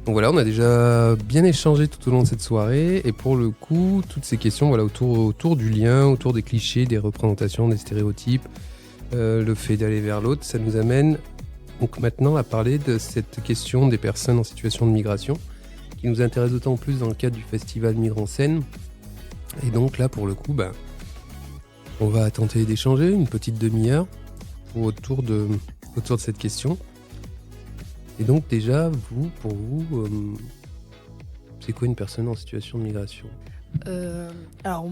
Donc voilà, on a déjà bien échangé tout au long de cette soirée, et pour le coup, toutes ces questions autour du lien, autour des clichés, des représentations, des stéréotypes, le fait d'aller vers l'autre, ça nous amène donc maintenant à parler de cette question des personnes en situation de migration, qui nous intéresse d'autant plus dans le cadre du festival Migrants Scène. Et donc là, pour le coup, on va tenter d'échanger une petite demi-heure autour de cette question. Et donc déjà, pour vous, c'est quoi une personne en situation de migration ? Alors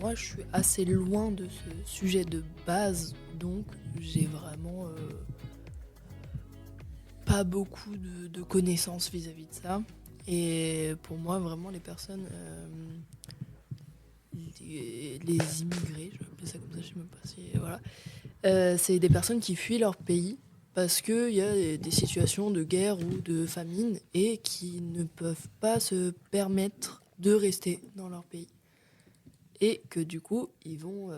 moi je suis assez loin de ce sujet de base, donc j'ai vraiment pas beaucoup de connaissances vis-à-vis de ça. Et pour moi vraiment les personnes, les immigrés, je vais appeler ça comme ça, je sais même pas si... Voilà. C'est des personnes qui fuient leur pays parce qu'il y a des situations de guerre ou de famine et qui ne peuvent pas se permettre de rester dans leur pays. Et que du coup, ils vont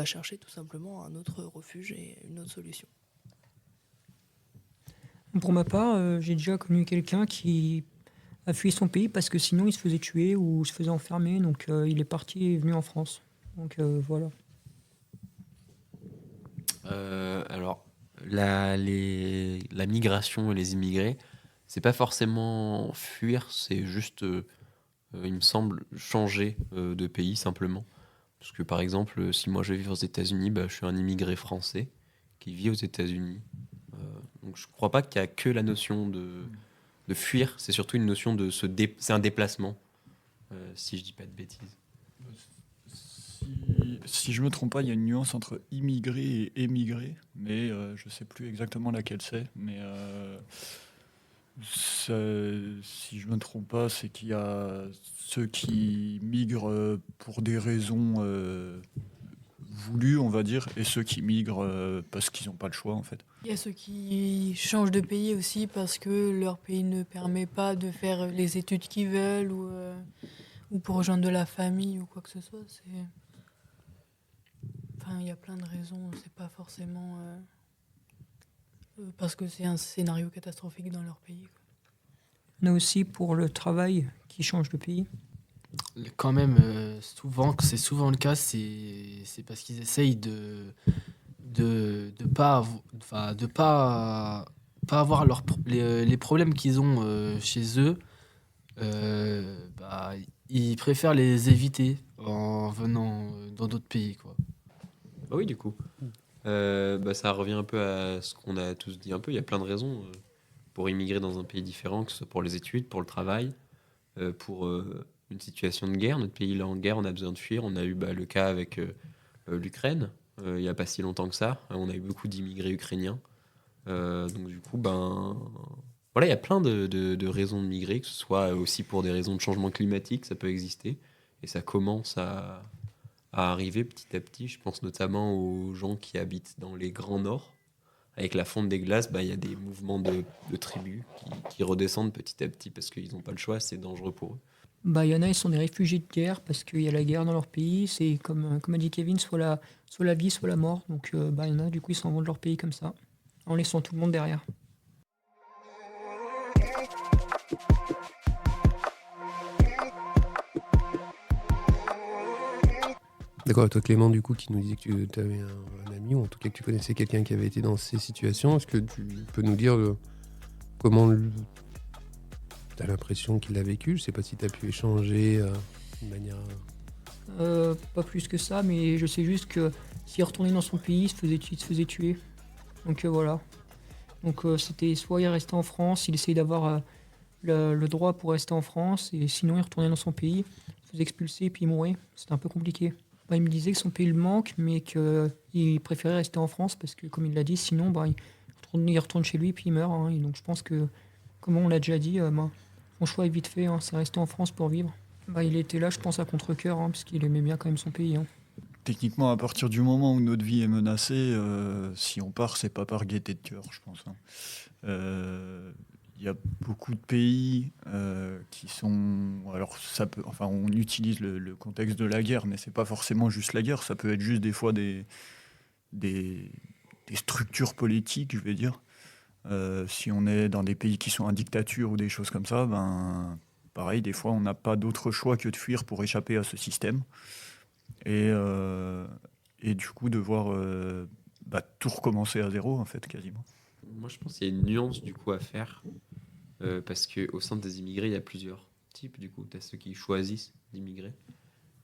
chercher tout simplement un autre refuge et une autre solution. Pour ma part, j'ai déjà connu quelqu'un qui a fui son pays parce que sinon il se faisait tuer ou se faisait enfermer. Donc il est parti et est venu en France. Donc voilà. Alors, la migration et les immigrés, c'est pas forcément fuir, c'est juste, il me semble, changer de pays simplement. Parce que par exemple, si moi je vis aux États-Unis, je suis un immigré français qui vit aux États-Unis. Donc je crois pas qu'il y a que la notion de fuir, c'est surtout une notion de c'est un déplacement, si je dis pas de bêtises. Si je me trompe pas, il y a une nuance entre immigré et émigré, mais je sais plus exactement laquelle c'est. Mais si je me trompe pas, c'est qu'il y a ceux qui migrent pour des raisons voulues, on va dire, et ceux qui migrent parce qu'ils n'ont pas le choix, en fait. Il y a ceux qui changent de pays aussi parce que leur pays ne permet pas de faire les études qu'ils veulent ou pour rejoindre de la famille ou quoi que ce soit. Enfin, il y a plein de raisons, c'est pas forcément parce que c'est un scénario catastrophique dans leur pays, quoi. On a aussi pour le travail qui change de pays. Quand même, c'est souvent le cas, c'est parce qu'ils essayent de pas avoir les problèmes qu'ils ont chez eux. Ils préfèrent les éviter en venant dans d'autres pays, quoi. Bah oui, du coup. Ça revient un peu à ce qu'on a tous dit un peu. Il y a plein de raisons pour immigrer dans un pays différent, que ce soit pour les études, pour le travail, pour une situation de guerre. Notre pays est en guerre, on a besoin de fuir. On a eu le cas avec l'Ukraine, il n'y a pas si longtemps que ça. On a eu beaucoup d'immigrés ukrainiens. Donc du coup, voilà, il y a plein de raisons de migrer, que ce soit aussi pour des raisons de changement climatique, ça peut exister. Et ça commence à arriver petit à petit. Je pense notamment aux gens qui habitent dans les grands nord. Avec la fonte des glaces, il y a des mouvements de tribus qui redescendent petit à petit parce qu'ils n'ont pas le choix, c'est dangereux pour eux. Il y en a, ils sont des réfugiés de guerre parce qu'il y a la guerre dans leur pays. C'est comme a dit Kevin, soit la vie, soit la mort. Donc il y en a, du coup, ils s'en vont de leur pays comme ça, en laissant tout le monde derrière. D'accord, et toi Clément, du coup, qui nous disait que tu avais un ami, ou en tout cas que tu connaissais quelqu'un qui avait été dans ces situations, est-ce que tu peux nous dire comment tu as l'impression qu'il l'a vécu ? Je sais pas si tu as pu échanger de manière... Pas plus que ça, mais je sais juste que s'il retournait dans son pays, il se faisait tuer. Donc voilà. Donc c'était soit il restait en France, il essayait d'avoir le droit pour rester en France, et sinon il retournait dans son pays, il se faisait expulser et puis il mourait. C'était un peu compliqué. Il me disait que son pays le manque, mais qu'il préférait rester en France parce que, comme il l'a dit, sinon il retourne chez lui et puis il meurt. Et donc je pense que, comme on l'a déjà dit, son choix est vite fait, c'est rester en France pour vivre. Il était là, je pense, à contre-cœur, parce qu'il aimait bien quand même son pays. Techniquement, à partir du moment où notre vie est menacée, si on part, c'est pas par gaieté de cœur, je pense. Il y a beaucoup de pays qui sont... Alors, on utilise le contexte de la guerre, mais c'est pas forcément juste la guerre. Ça peut être juste des fois des des structures politiques, je vais dire. Si on est dans des pays qui sont en dictature ou des choses comme ça, ben, pareil, des fois, on n'a pas d'autre choix que de fuir pour échapper à ce système. Et, du coup, devoir tout recommencer à zéro, en fait, quasiment. Moi, je pense qu'il y a une nuance du coup à faire parce qu'au sein des immigrés, il y a plusieurs types. Du coup, tu as ceux qui choisissent d'immigrer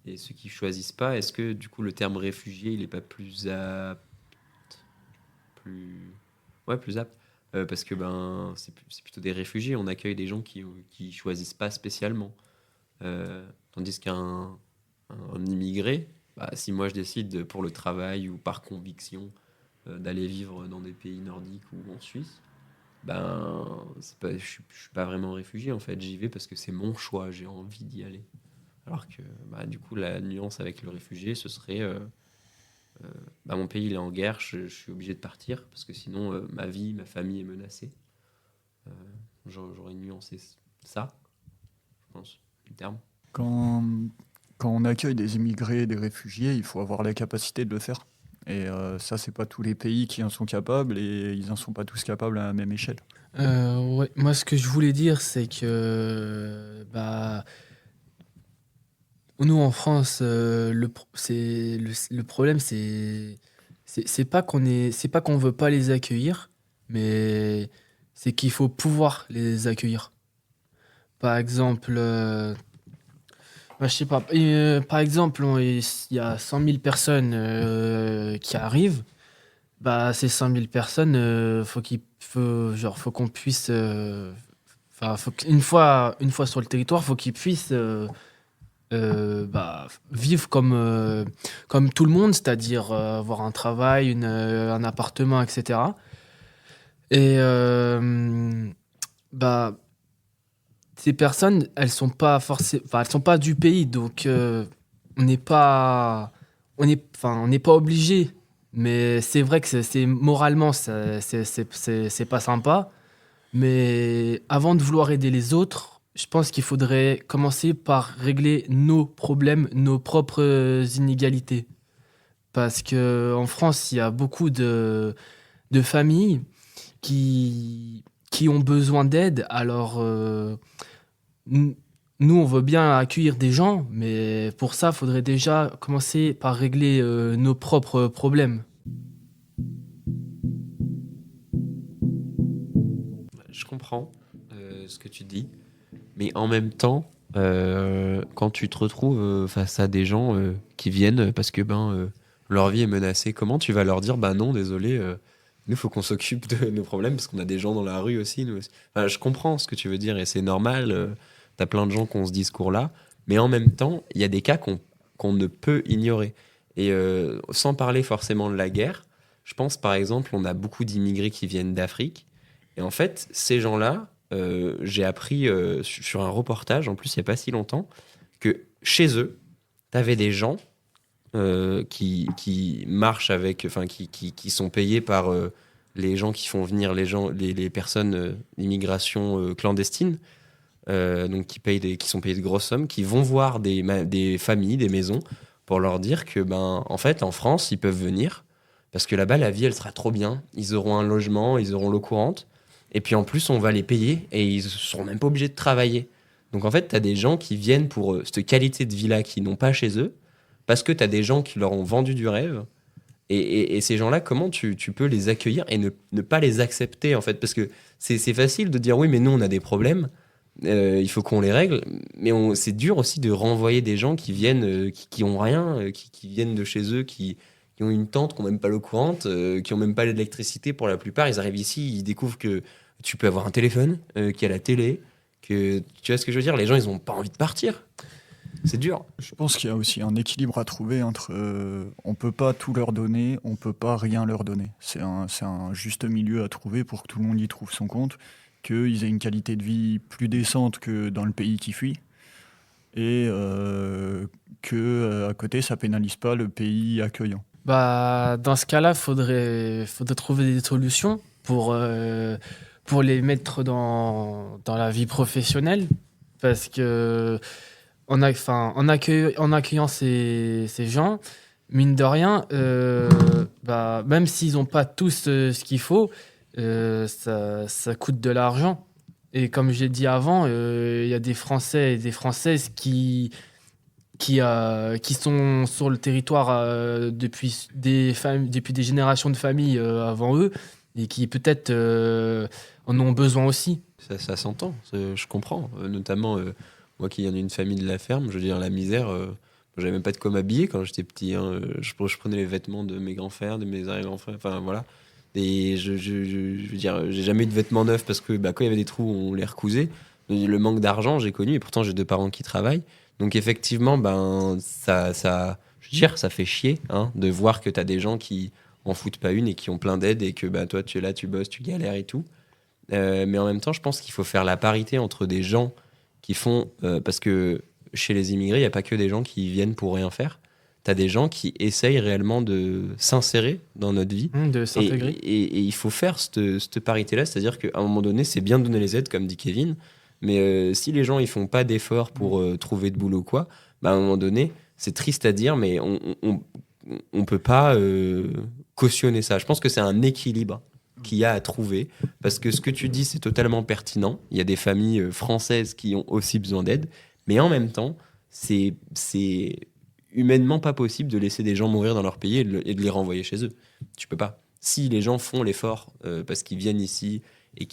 et ceux qui choisissent pas. Est-ce que du coup, le terme réfugié, il n'est pas plus apte, plus apte parce que c'est plutôt des réfugiés. On accueille des gens qui choisissent pas spécialement. Tandis qu'un immigré, si moi je décide pour le travail ou par conviction d'aller vivre dans des pays nordiques ou en Suisse, je suis pas vraiment réfugié en fait. J'y vais parce que c'est mon choix, j'ai envie d'y aller. Alors que du coup la nuance avec le réfugié, ce serait mon pays il est en guerre, je suis obligé de partir parce que sinon ma vie, ma famille est menacée. J'aurais nuancé ça, je pense, le terme. Quand on accueille des immigrés, des réfugiés, il faut avoir la capacité de le faire. Et ça, c'est pas tous les pays qui en sont capables et ils en sont pas tous capables à la même échelle. Ouais. Moi, ce que je voulais dire, c'est que nous, en France, le problème, c'est pas qu'on veut pas les accueillir, mais c'est qu'il faut pouvoir les accueillir. Par exemple, je sais pas. Par exemple, il y a 100 000 personnes qui arrivent. Ces 100 000 personnes, faut qu'on puisse. Une fois sur le territoire, faut qu'ils puissent vivre comme tout le monde, c'est-à-dire avoir un travail, un appartement, etc. Et ces personnes, elles sont pas du pays, donc on n'est pas obligé. Mais c'est vrai que c'est moralement, c'est pas sympa. Mais avant de vouloir aider les autres, je pense qu'il faudrait commencer par régler nos problèmes, nos propres inégalités. Parce que en France, il y a beaucoup de familles qui ont besoin d'aide. Alors, nous, on veut bien accueillir des gens, mais pour ça, il faudrait déjà commencer par régler nos propres problèmes. Je comprends ce que tu dis, mais en même temps, quand tu te retrouves face à des gens qui viennent parce que leur vie est menacée, comment tu vas leur dire non, désolé, nous, il faut qu'on s'occupe de nos problèmes parce qu'on a des gens dans la rue aussi. Nous aussi. Je comprends ce que tu veux dire et c'est normal. T'as plein de gens qui ont ce discours-là, mais en même temps, il y a des cas qu'on ne peut ignorer. Et sans parler forcément de la guerre, je pense par exemple, on a beaucoup d'immigrés qui viennent d'Afrique. Et en fait, ces gens-là, j'ai appris sur un reportage, en plus il n'y a pas si longtemps, que chez eux, t'avais des gens qui marchent avec, qui sont payés par les gens qui font venir les personnes d'immigration clandestine, donc qui sont payés de grosses sommes, qui vont voir des familles, des maisons, pour leur dire que en fait, en France, ils peuvent venir parce que là-bas, la vie, elle sera trop bien. Ils auront un logement, ils auront l'eau courante, et puis en plus, on va les payer et ils seront même pas obligés de travailler. Donc en fait, tu as des gens qui viennent pour cette qualité de vie-là qu'ils n'ont pas chez eux, parce que tu as des gens qui leur ont vendu du rêve. Et ces gens-là, comment tu peux les accueillir et ne pas les accepter, en fait? Parce que c'est facile de dire, oui, mais nous, on a des problèmes, il faut qu'on les règle. Mais c'est dur aussi de renvoyer des gens qui viennent, qui ont rien, qui viennent de chez eux, qui ont une tente, qui n'ont même pas l'eau courante, qui n'ont même pas l'électricité pour la plupart. Ils arrivent ici, ils découvrent que tu peux avoir un téléphone, qu'il y a la télé, que tu vois ce que je veux dire? Les gens, ils n'ont pas envie de partir. C'est dur. Je pense qu'il y a aussi un équilibre à trouver entre on peut pas tout leur donner, on peut pas rien leur donner. C'est un juste milieu à trouver pour que tout le monde y trouve son compte, qu'ils aient une qualité de vie plus décente que dans le pays qui fuit, et que à côté ça pénalise pas le pays accueillant. Dans ce cas-là, faudrait trouver des solutions pour les mettre dans la vie professionnelle, parce que en accueillant ces gens, mine de rien, bah, même s'ils n'ont pas tous ce qu'il faut, ça coûte de l'argent. Et comme j'ai dit avant, il y a des Français et des Françaises qui sont sur le territoire depuis depuis des générations de familles avant eux et qui peut-être en ont besoin aussi. Ça s'entend, je comprends. Notamment, moi qui viens d'une famille de la ferme, je veux dire, la misère, j'avais même pas de quoi m'habiller quand j'étais petit. Hein. Je prenais les vêtements de mes grands-frères, de mes arrière-grands-frères, enfin voilà. Et je veux dire, j'ai jamais eu de vêtements neufs parce que quand il y avait des trous, on les recousait. Le manque d'argent, j'ai connu, et pourtant j'ai 2 parents qui travaillent. Donc effectivement, je veux dire, ça fait chier de voir que tu as des gens qui en foutent pas une et qui ont plein d'aides et que toi tu es là, tu bosses, tu galères et tout. Mais en même temps, je pense qu'il faut faire la parité entre des gens qui font... parce que chez les immigrés, il n'y a pas que des gens qui viennent pour rien faire. Tu as des gens qui essayent réellement de s'insérer dans notre vie. De s'intégrer. Et il faut faire cette parité-là, c'est-à-dire qu'à un moment donné, c'est bien de donner les aides, comme dit Kevin, mais si les gens ils font pas d'efforts pour trouver de boulot, quoi, à un moment donné, c'est triste à dire, mais on peut pas cautionner ça. Je pense que c'est un équilibre qu'il y a à trouver, parce que ce que tu dis, c'est totalement pertinent. Il y a des familles françaises qui ont aussi besoin d'aide, mais en même temps, c'est humainement pas possible de laisser des gens mourir dans leur pays et de les renvoyer chez eux. Tu peux pas. Si les gens font l'effort parce qu'ils viennent ici et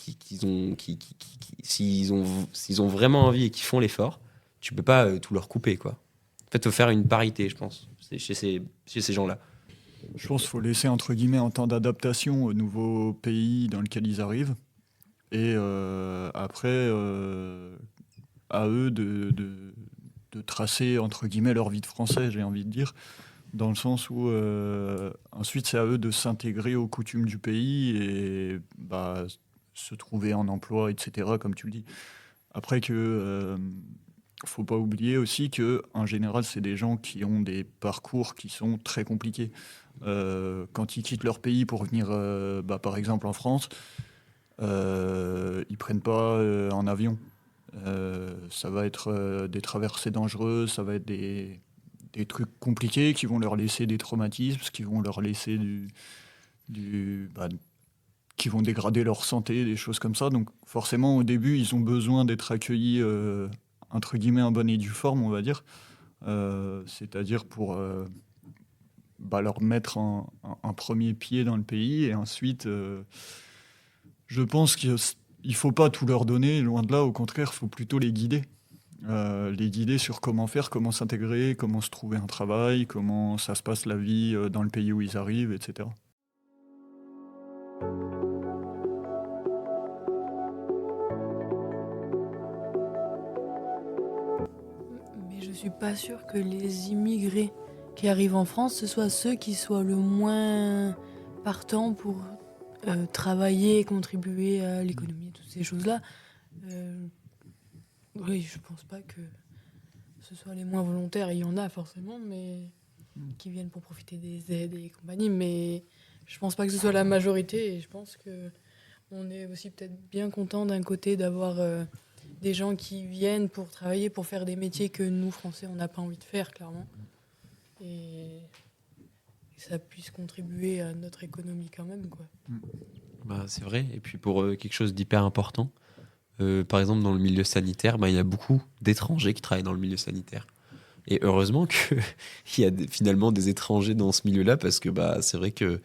s'ils ont vraiment envie et qu'ils font l'effort, tu peux pas tout leur couper, quoi. En fait, il faut faire une parité, je pense, chez ces gens-là. Je pense qu'il faut laisser, entre guillemets, un temps d'adaptation au nouveau pays dans lequel ils arrivent. Et après, à eux de tracer, entre guillemets, leur vie de français, j'ai envie de dire. Dans le sens où, ensuite, c'est à eux de s'intégrer aux coutumes du pays et se trouver un emploi, etc., comme tu le dis. Après faut pas oublier aussi que en général, c'est des gens qui ont des parcours qui sont très compliqués. Quand ils quittent leur pays pour venir, par exemple en France, ils prennent pas un avion. Ça va être des traversées dangereuses, ça va être des trucs compliqués qui vont leur laisser des traumatismes, qui vont leur laisser qui vont dégrader leur santé, des choses comme ça. Donc forcément, au début, ils ont besoin d'être accueillis, entre guillemets, en bonne et due forme, on va dire. C'est-à-dire pour leur mettre un premier pied dans le pays. Et ensuite, je pense qu'il ne faut pas tout leur donner, loin de là. Au contraire, il faut plutôt les guider. Les guider sur comment faire, comment s'intégrer, comment se trouver un travail, comment ça se passe la vie dans le pays où ils arrivent, etc. Mais je suis pas sûre que les immigrés qui arrivent en France, ce soit ceux qui soient le moins partants pour travailler et contribuer à l'économie, toutes ces choses-là. Oui, je pense pas que ce soit les moins volontaires. Il y en a forcément, mais qui viennent pour profiter des aides et compagnie. Mais je pense pas que ce soit la majorité. Et je pense que on est aussi peut-être bien content d'un côté d'avoir des gens qui viennent pour travailler, pour faire des métiers que nous, Français, on n'a pas envie de faire, clairement. Et que ça puisse contribuer à notre économie quand même, quoi. C'est vrai. Et puis pour quelque chose d'hyper important, par exemple dans le milieu sanitaire, il y a beaucoup d'étrangers qui travaillent dans le milieu sanitaire. Et heureusement qu'il y a finalement des étrangers dans ce milieu-là, parce que c'est vrai que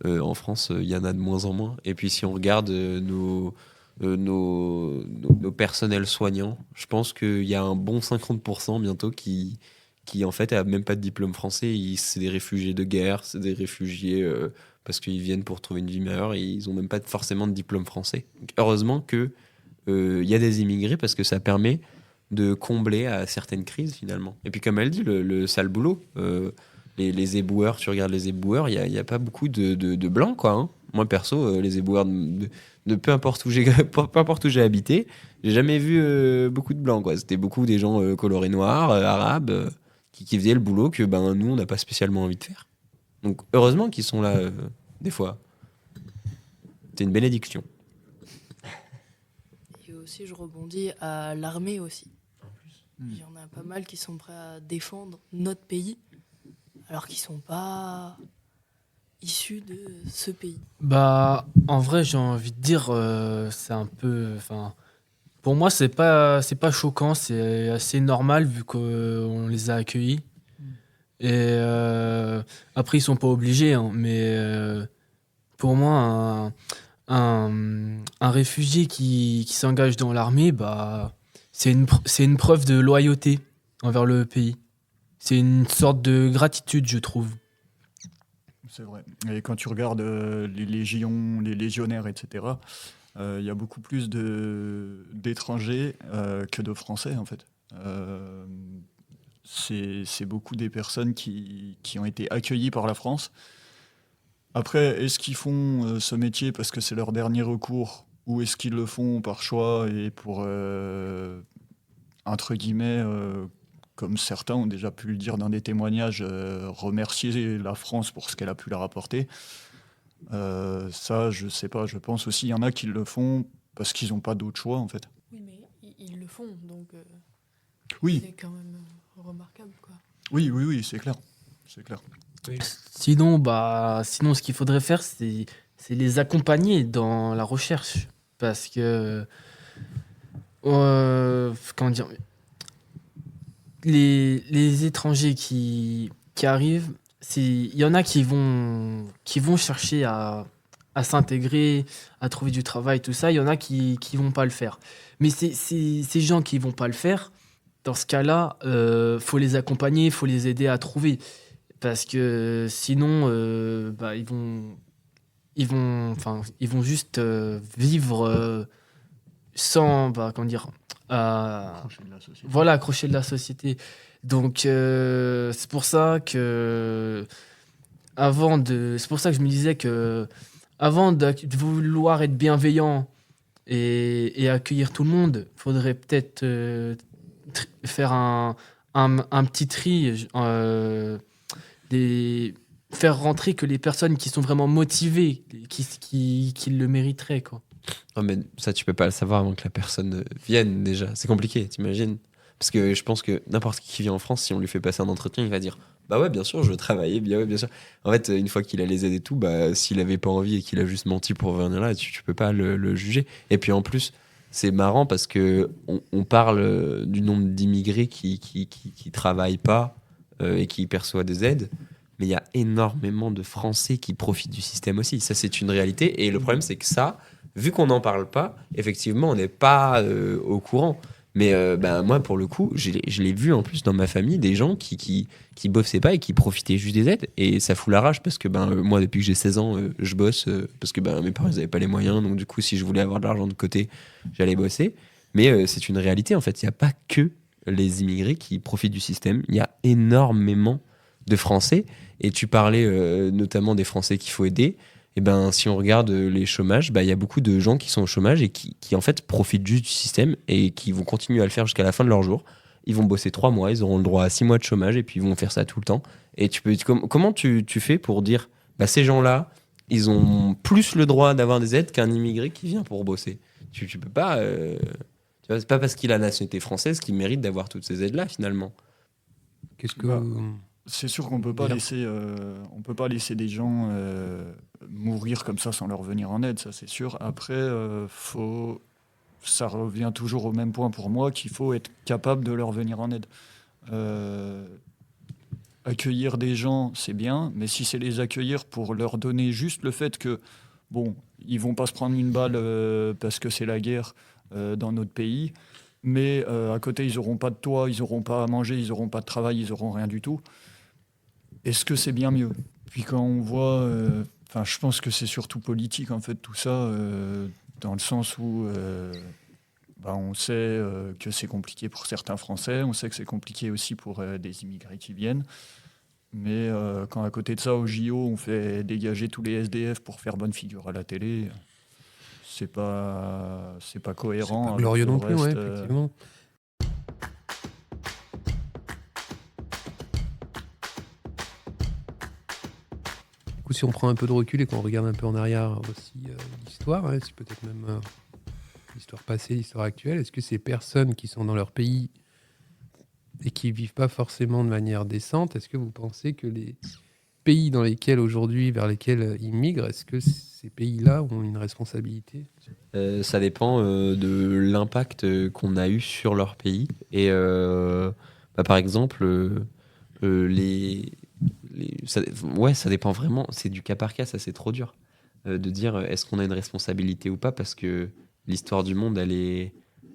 en France, il y en a de moins en moins. Et puis si on regarde nos personnels soignants, je pense qu'il y a un bon 50% bientôt qui en fait a même pas de diplôme français. C'est des réfugiés de guerre, c'est des réfugiés parce qu'ils viennent pour trouver une vie meilleure et ils ont même pas forcément de diplôme français. Donc, heureusement que y a des immigrés, parce que ça permet de combler à certaines crises finalement. Et puis comme elle dit, le sale boulot, les éboueurs, tu regardes les éboueurs, il y a pas beaucoup de blancs, quoi. Hein. Moi perso, les éboueurs de peu importe où j'ai habité, j'ai jamais vu beaucoup de blancs, quoi. C'était beaucoup des gens colorés noirs, arabes, qui faisaient le boulot que nous on n'a pas spécialement envie de faire. Donc heureusement qu'ils sont là des fois. C'est une bénédiction. Et aussi, je rebondis à l'armée aussi. Il y en a pas mal qui sont prêts à défendre notre pays, alors qu'ils sont pas issus de ce pays. Bah, en vrai, j'ai envie de dire, c'est un peu. Enfin, pour moi, c'est pas choquant, c'est assez normal vu qu'on les a accueillis. Et après, ils sont pas obligés, hein, mais pour moi, un réfugié qui s'engage dans l'armée, bah, c'est une preuve de loyauté envers le pays. C'est une sorte de gratitude, je trouve. C'est vrai. Et quand tu regardes les légions, les légionnaires, etc., il y a beaucoup plus d'étrangers que de Français, en fait. C'est beaucoup des personnes qui ont été accueillies par la France. Après, est-ce qu'ils font ce métier parce que c'est leur dernier recours ou est-ce qu'ils le font par choix et pour, entre guillemets, comme certains ont déjà pu le dire dans des témoignages, remercier la France pour ce qu'elle a pu leur apporter. Ça, je sais pas. Je pense aussi qu'il y en a qui le font parce qu'ils n'ont pas d'autre choix, en fait. Oui, mais ils le font, donc Oui, c'est quand même remarquable, quoi. oui, c'est clair. C'est clair. Sinon, ce qu'il faudrait faire, c'est les accompagner dans la recherche. Parce que, comment dire, les étrangers qui arrivent, il y en a qui vont chercher à s'intégrer, à trouver du travail, tout ça. Il y en a qui vont pas le faire. Mais ces gens qui vont pas le faire, dans ce cas-là, faut les accompagner, faut les aider à trouver. Parce que sinon, bah, ils vont juste vivre sans, bah, comment dire, Crochet de la société. voilà, accrocher de la société. Donc, c'est pour ça que, c'est pour ça que je me disais que, avant de vouloir être bienveillant et accueillir tout le monde, faudrait peut-être faire un petit tri, faire rentrer que les personnes qui sont vraiment motivées, qui le mériteraient, quoi. Ah, mais ça, tu peux pas le savoir avant que la personne vienne déjà. C'est compliqué, t'imagines? Parce que je pense que n'importe qui vient en France, si on lui fait passer un entretien, il va dire bah ouais, bien sûr, je veux travailler, bien ouais, bien sûr. En fait, une fois qu'il a les aides et tout, bah s'il avait pas envie et qu'il a juste menti pour venir là, tu peux pas le juger. Et puis en plus, c'est marrant parce que on parle du nombre d'immigrés qui travaillent pas et qui perçoivent des aides. Mais il y a énormément de Français qui profitent du système aussi. Ça, c'est une réalité. Et le problème, c'est que ça, vu qu'on n'en parle pas, effectivement, on n'est pas au courant. Mais ben, moi, pour le coup, je l'ai vu en plus dans ma famille, des gens qui bossaient pas et qui profitaient juste des aides. Et ça fout la rage parce que ben, moi, depuis que j'ai 16 ans, je bosse parce que ben, mes parents n'avaient pas les moyens. Donc, du coup, si je voulais avoir de l'argent de côté, j'allais bosser. Mais c'est une réalité, en fait. Il n'y a pas que les immigrés qui profitent du système. Il y a énormément de Français. Et tu parlais notamment des Français qu'il faut aider. Et ben, si on regarde les chômages, bah, y a beaucoup de gens qui sont au chômage et qui en fait profitent juste du système et qui vont continuer à le faire jusqu'à la fin de leur jour. Ils vont bosser 3 mois, ils auront le droit à 6 mois de chômage et puis ils vont faire ça tout le temps. Et comment tu fais pour dire bah, ces gens-là, ils ont plus le droit d'avoir des aides qu'un immigré qui vient pour bosser? Tu peux pas. Tu vois, c'est pas parce qu'il a la nationalité française qu'il mérite d'avoir toutes ces aides-là finalement. Qu'est-ce que. Bah, C'est sûr qu'on peut pas Bien. laisser, on peut pas laisser des gens mourir comme ça sans leur venir en aide, ça c'est sûr. Après, ça revient toujours au même point pour moi qu'il faut être capable de leur venir en aide. Euh, Accueillir des gens, c'est bien, mais si c'est les accueillir pour leur donner juste le fait que, bon, ils vont pas se prendre une balle parce que c'est la guerre dans notre pays, mais à côté ils auront pas de toit, ils auront pas à manger, ils auront pas de travail, ils auront rien du tout. Est-ce que c'est bien mieux? Puis quand on voit, je pense que c'est surtout politique en fait tout ça, dans le sens où on sait que c'est compliqué pour certains Français, on sait que c'est compliqué aussi pour des immigrés qui viennent, mais quand à côté de ça au JO on fait dégager tous les SDF pour faire bonne figure à la télé, c'est pas C'est cohérent pas avec glorieux le non plus, reste. ouais, effectivement. Du coup, si on prend un peu de recul et qu'on regarde un peu en arrière aussi l'histoire, hein, c'est peut-être même l'histoire passée, l'histoire actuelle, est-ce que ces personnes qui sont dans leur pays et qui vivent pas forcément de manière décente, est-ce que vous pensez que les pays dans lesquels aujourd'hui, vers lesquels ils migrent, est-ce que ces pays-là ont une responsabilité? Ça dépend de l'impact qu'on a eu sur leur pays. Et par exemple, ça dépend vraiment. C'est du cas par cas, ça c'est trop dur de dire est-ce qu'on a une responsabilité ou pas, parce que l'histoire du monde, elle est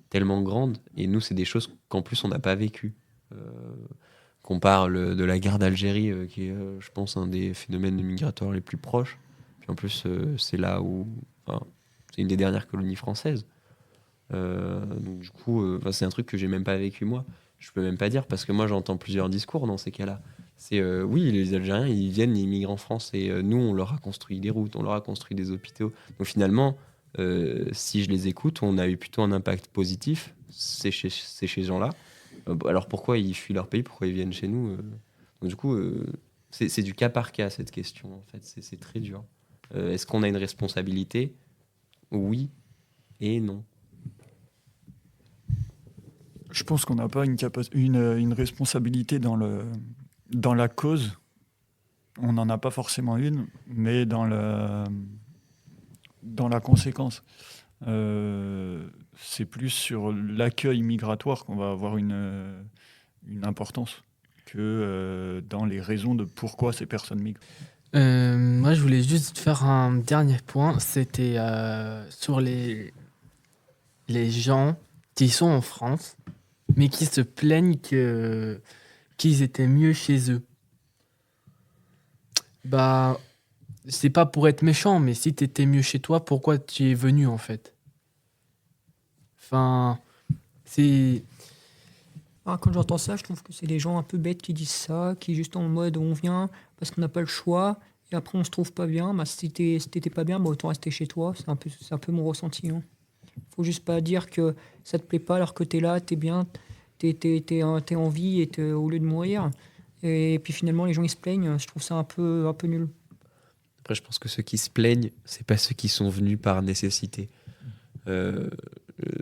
tellement grande. Et nous, c'est des choses qu'en plus, on n'a pas vécues. Qu'on parle de la guerre d'Algérie, qui est, je pense, un des phénomènes migratoires les plus proches. Puis en plus, c'est là où... Enfin, c'est une des dernières colonies françaises. Donc du coup, c'est un truc que j'ai même pas vécu moi. Je peux même pas dire, parce que moi, j'entends plusieurs discours dans ces cas-là. C'est, oui, les Algériens, ils viennent, ils migrent en France, et nous, on leur a construit des routes, on leur a construit des hôpitaux. Donc finalement, si je les écoute, on a eu plutôt un impact positif. C'est chez ces gens-là. Alors pourquoi ils fuient leur pays, pourquoi ils viennent chez nous Donc du coup, c'est du cas par cas, cette question, en fait. C'est très dur. Est-ce qu'on a une responsabilité? Oui et non. Je pense qu'on n'a pas une responsabilité dans la cause. On n'en a pas forcément une, mais dans la conséquence. C'est plus sur l'accueil migratoire qu'on va avoir une importance que dans les raisons de pourquoi ces personnes migrent. Moi, je voulais juste faire un dernier point. C'était sur les gens qui sont en France, mais qui se plaignent qu'ils étaient mieux chez eux. Bah, c'est pas pour être méchant, mais si t'étais mieux chez toi, pourquoi tu es venu en fait? Enfin, c'est. Quand j'entends ça, je trouve que c'est des gens un peu bêtes qui disent ça, qui juste en mode on vient parce qu'on n'a pas le choix, et après on se trouve pas bien. Bah, si t'étais pas bien, bah, autant rester chez toi. C'est un peu mon ressenti. Hein. Faut juste pas dire que ça te plaît pas alors que t'es là, t'es bien, t'es en vie et au lieu de mourir. Et puis finalement, les gens ils se plaignent. Je trouve ça un peu nul. Après, je pense que ceux qui se plaignent, c'est pas ceux qui sont venus par nécessité.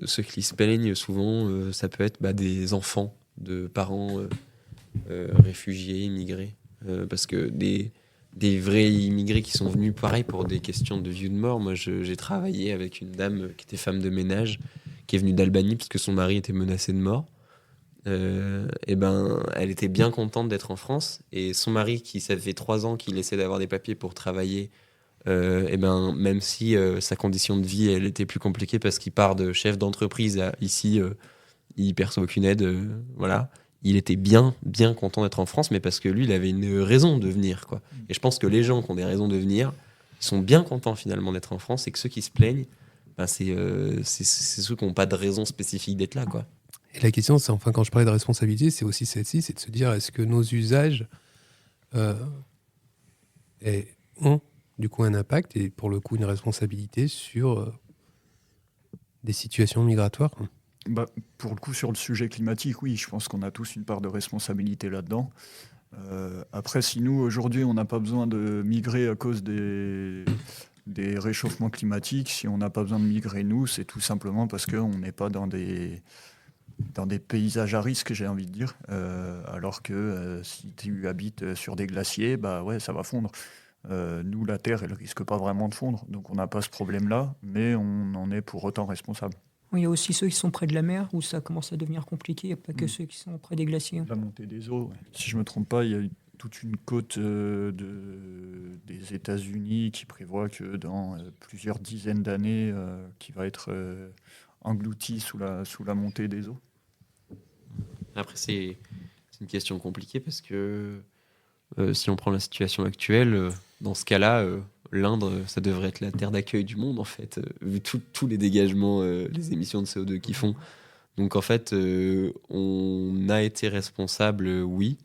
Ceux qui se plaignent, souvent, ça peut être des enfants de parents réfugiés, immigrés. Parce que des vrais immigrés qui sont venus, pareil, pour des questions de vie ou de mort. Moi, j'ai travaillé avec une dame qui était femme de ménage, qui est venue d'Albanie parce que son mari était menacé de mort. Elle était bien contente d'être en France, et son mari, qui ça fait 3 ans qu'il essaie d'avoir des papiers pour travailler, même si sa condition de vie elle était plus compliquée parce qu'il part de chef d'entreprise à ici, il perçoit aucune aide, voilà. Il était bien content d'être en France, mais parce que lui, il avait une raison de venir, quoi. Et je pense que les gens qui ont des raisons de venir, ils sont bien contents finalement d'être en France, et que ceux qui se plaignent, c'est ceux qui n'ont pas de raison spécifique d'être là, quoi. Et la question, c'est enfin, quand je parlais de responsabilité, c'est aussi celle-ci, c'est de se dire, est-ce que nos usages ont du coup un impact et pour le coup une responsabilité sur des situations migratoires? Pour le coup, sur le sujet climatique, oui, je pense qu'on a tous une part de responsabilité là-dedans. Après, si nous, aujourd'hui, on n'a pas besoin de migrer à cause des réchauffements climatiques, si on n'a pas besoin de migrer, nous, c'est tout simplement parce qu'on n'est pas dans des paysages à risque, j'ai envie de dire. Alors que si tu habites sur des glaciers, ça va fondre. Nous, la Terre, elle risque pas vraiment de fondre. Donc on n'a pas ce problème-là, mais on en est pour autant responsable. Il y a aussi ceux qui sont près de la mer où ça commence à devenir compliqué. Il n'y a pas que ceux qui sont près des glaciers. La montée des eaux, ouais. Si je ne me trompe pas, il y a toute une côte des États-Unis qui prévoit que dans plusieurs dizaines d'années, qui va être engloutie sous la montée des eaux. Après, c'est une question compliquée parce que si on prend la situation actuelle, dans ce cas-là, l'Inde, ça devrait être la terre d'accueil du monde, en fait, vu tous les dégagements, les émissions de CO2 qu'ils font. Donc, en fait, on a été responsable, oui,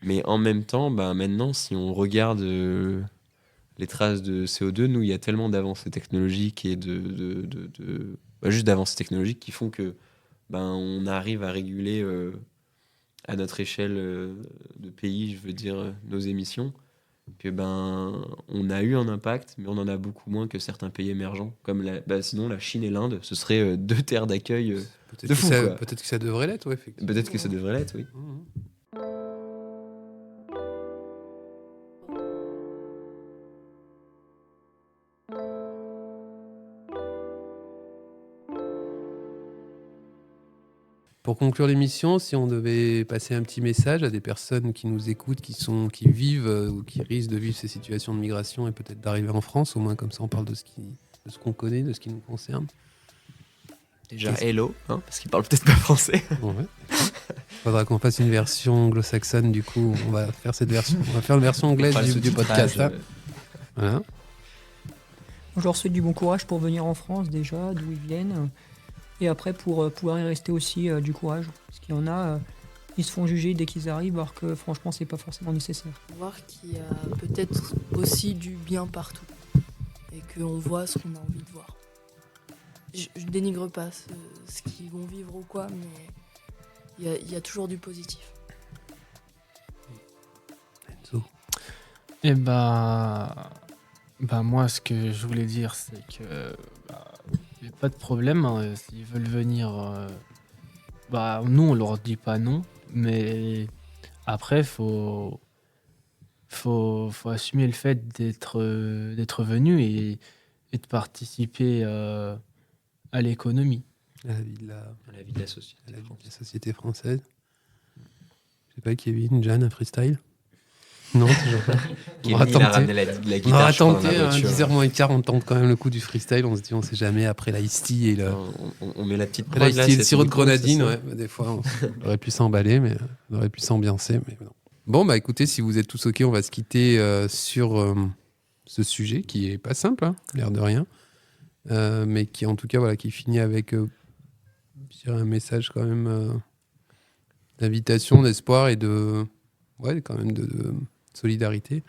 mais en même temps, maintenant, si on regarde les traces de CO2, nous, il y a tellement d'avancées technologiques et juste d'avancées technologiques qui font que on arrive à réguler à notre échelle de pays, je veux dire, nos émissions, que on a eu un impact, mais on en a beaucoup moins que certains pays émergents, comme sinon la Chine et l'Inde, ce seraient 2 terres d'accueil de fou, quoi. Peut-être que ça devrait l'être, ouais, effectivement. Peut-être que ça devrait l'être, oui. Pour conclure l'émission, si on devait passer un petit message à des personnes qui nous écoutent, qui vivent ou qui risquent de vivre ces situations de migration et peut-être d'arriver en France, au moins comme ça on parle de ce qu'on connaît, de ce qui nous concerne. Déjà, hello, hein, parce qu'ils parlent peut-être pas français. Ouais. Faudra qu'on fasse une version anglo-saxonne, du coup, on va faire cette version. On va faire une version anglaise On fera le du podcast. sous-titrage, Là. Voilà. Je leur souhaite du bon courage pour venir en France déjà, d'où ils viennent. Et après, pour pouvoir y rester aussi, du courage. Parce qu'il y en a, ils se font juger dès qu'ils arrivent, alors que franchement, c'est pas forcément nécessaire. Voir qu'il y a peut-être aussi du bien partout. Et qu'on voit ce qu'on a envie de voir. Je dénigre pas ce qu'ils vont vivre ou quoi, mais il y a toujours du positif. Enzo. Et bah moi, ce que je voulais dire, c'est que y a pas de problème. Hein, s'ils veulent venir, nous, on leur dit pas non. Mais après, faut assumer le fait d'être venu et de participer à l'économie. À la vie de À la vie de la société. à la vie de la société française. Je sais pas, Kevin, Jeanne, un freestyle? Non, toujours pas. Kevin, On va il a tenter. ramené la On guitare. aura je crois, dans tenté, la voiture. 10h moins quart, on tente quand même le coup du freestyle. On se dit, on sait jamais, après la Ice-Tea et le. On met la petite Après la prod, là, Ice-Tea et le c'est sirop de cool, grenadine, c'est ça. ouais. Bah, des fois, on aurait pu s'emballer, mais on aurait pu s'ambiancer. Mais non. Bon, bah écoutez, si vous êtes tous OK, on va se quitter sur ce sujet qui est pas simple, hein, l'air de rien. Mais qui, en tout cas, voilà, qui finit avec je dirais un message quand même d'invitation, d'espoir et quand même de solidarité.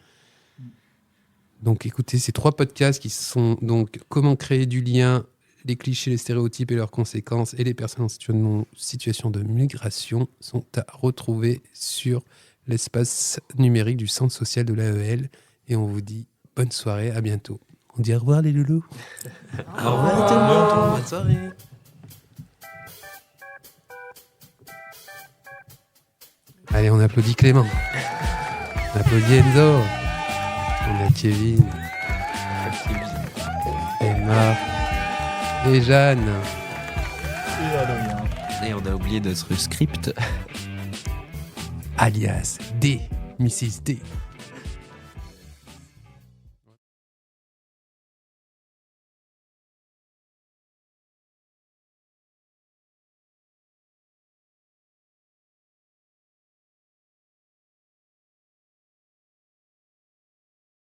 Donc écoutez, ces 3 podcasts qui sont donc comment créer du lien, les clichés, les stéréotypes et leurs conséquences et les personnes en situation de migration sont à retrouver sur l'espace numérique du centre social de l'AEL. Et on vous dit bonne soirée, à bientôt. On dit au revoir les loulous. Au revoir tout le monde. Bonne soirée. Allez, on applaudit Clément. On applaudit Enzo. On a Kevin, Emma et Jeanne. Et Adrien. Et on a oublié notre script. Alias D. Mrs. D.